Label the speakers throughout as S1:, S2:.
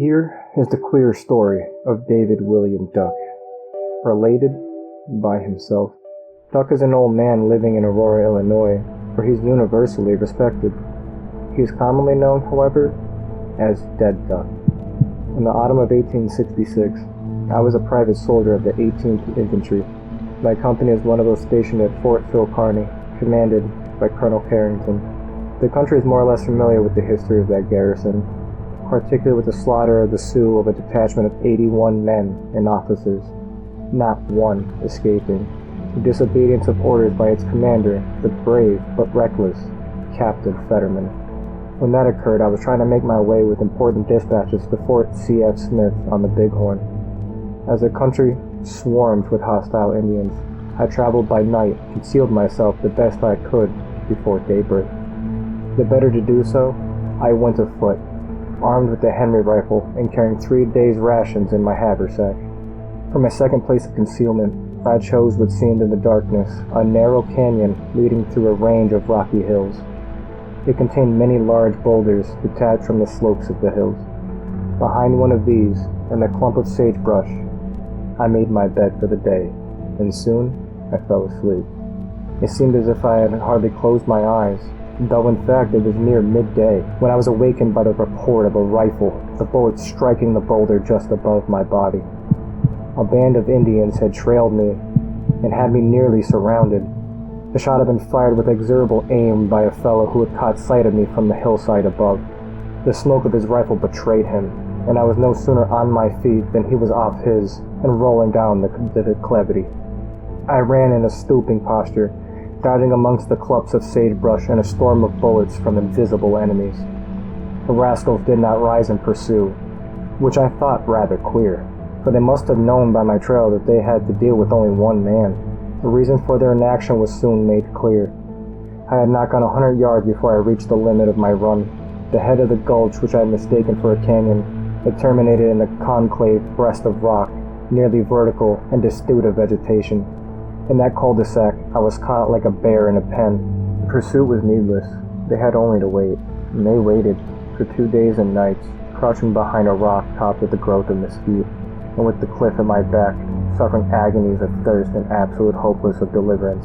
S1: Here is the queer story of David William Duck, related by himself. Duck is an old man living in Aurora, Illinois, where he's universally respected. He is commonly known, however, as Dead Duck. In the autumn of 1866, I was a private soldier of the 18th Infantry. My company is one of those stationed at Fort Phil Kearny, commanded by Colonel Carrington. The country is more or less familiar with the history of that garrison, particularly with the slaughter of the Sioux of a detachment of 81 men and officers, not one escaping, in disobedience of orders by its commander, the brave but reckless Captain Fetterman. When that occurred, I was trying to make my way with important dispatches to Fort C.F. Smith on the Bighorn. As the country swarmed with hostile Indians, I traveled by night, concealed myself the best I could before daybreak. The better to do so, I went afoot, armed with a Henry rifle and carrying 3 days' rations in my haversack. For my second place of concealment, I chose what seemed in the darkness a narrow canyon leading through a range of rocky hills. It contained many large boulders detached from the slopes of the hills. Behind one of these, in a clump of sagebrush, I made my bed for the day, and soon I fell asleep. It seemed as if I had hardly closed my eyes, though in fact it was near midday, when I was awakened by the report of a rifle, the bullet striking the boulder just above my body. A band of Indians had trailed me and had me nearly surrounded. The shot had been fired with execrable aim by a fellow who had caught sight of me from the hillside above. The smoke of his rifle betrayed him, and I was no sooner on my feet than he was off his and rolling down the declivity. I ran in a stooping posture, dodging amongst the clumps of sagebrush and a storm of bullets from invisible enemies. The rascals did not rise and pursue, which I thought rather queer, for they must have known by my trail that they had to deal with only one man. The reason for their inaction was soon made clear. I had not gone 100 yards before I reached the limit of my run. The head of the gulch, which I had mistaken for a canyon, it terminated in a concave breast of rock, nearly vertical and destitute of vegetation. In that cul-de-sac, I was caught like a bear in a pen. The pursuit was needless. They had only to wait, and they waited for 2 days and nights, crouching behind a rock topped with the growth of mesquite, and with the cliff at my back, suffering agonies of thirst and absolute hopeless of deliverance.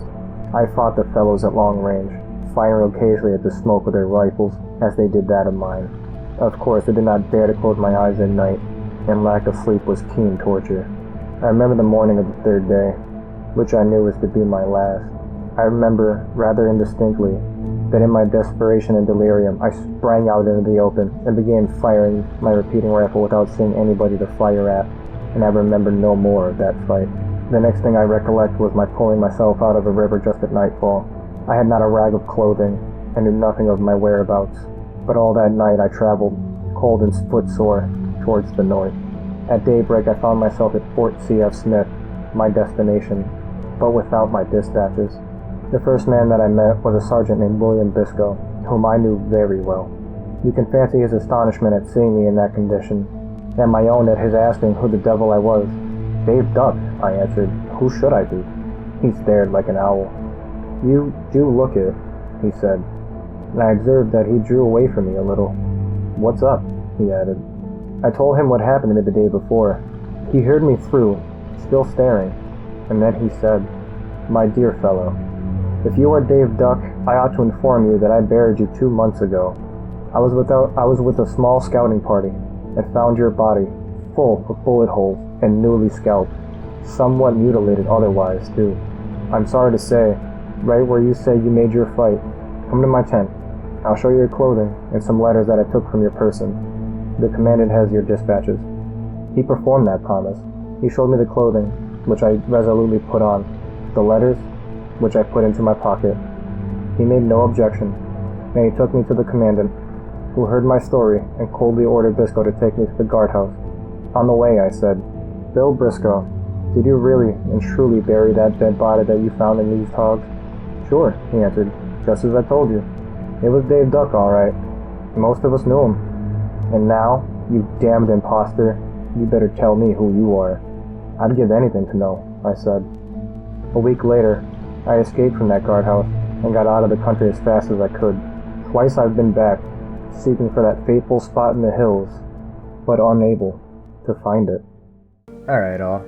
S1: I fought the fellows at long range, firing occasionally at the smoke of their rifles, as they did that of mine. Of course, I did not dare to close my eyes at night, and lack of sleep was keen torture. I remember the morning of the third day, which I knew was to be my last. I remember, rather indistinctly, that in my desperation and delirium, I sprang out into the open and began firing my repeating rifle without seeing anybody to fire at, and I remember no more of that fight. The next thing I recollect was my pulling myself out of a river just at nightfall. I had not a rag of clothing, and knew nothing of my whereabouts, but all that night I traveled, cold and footsore, towards the north. At daybreak I found myself at Fort C.F. Smith, my destination, but without my dispatches. The first man that I met was a sergeant named William Biscoe, whom I knew very well. You can fancy his astonishment at seeing me in that condition, and my own at his asking who the devil I was. "Dave Duck," I answered. "Who should I be?" He stared like an owl. "You do look it," he said, and I observed that he drew away from me a little. "What's up?" he added. I told him what happened to me the day before. He heard me through, still staring, and then he said, "My dear fellow, if you are Dave Duck, I ought to inform you that I buried you 2 months ago. I was with a small scouting party, and found your body full of bullet holes and newly scalped, somewhat mutilated otherwise, too. I'm sorry to say, right where you say you made your fight, come to my tent. I'll show you your clothing and some letters that I took from your person. The commandant has your dispatches." He performed that promise. He showed me the clothing, which I resolutely put on, the letters, which I put into my pocket. He made no objection, and he took me to the commandant, who heard my story and coldly ordered Biscoe to take me to the guardhouse. On the way, I said, "Bill Briscoe, did you really and truly bury that dead body that you found in these togs?" "Sure," he answered, "just as I told you. It was Dave Duck, all right. Most of us knew him. And now, you damned imposter, you better tell me who you are." "I'd give anything to know," I said. A week later, I escaped from that guardhouse and got out of the country as fast as I could. Twice I've been back, seeking for that fateful spot in the hills but unable to find it.
S2: Alright, all.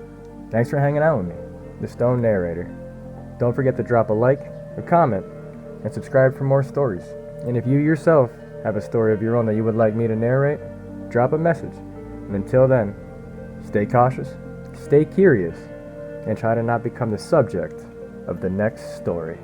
S2: Thanks for hanging out with me, the Stone Narrator. Don't forget to drop a like, a comment, and subscribe for more stories. And if you yourself have a story of your own that you would like me to narrate, drop a message. And until then, stay cautious, stay curious, and try to not become the subject of the next story.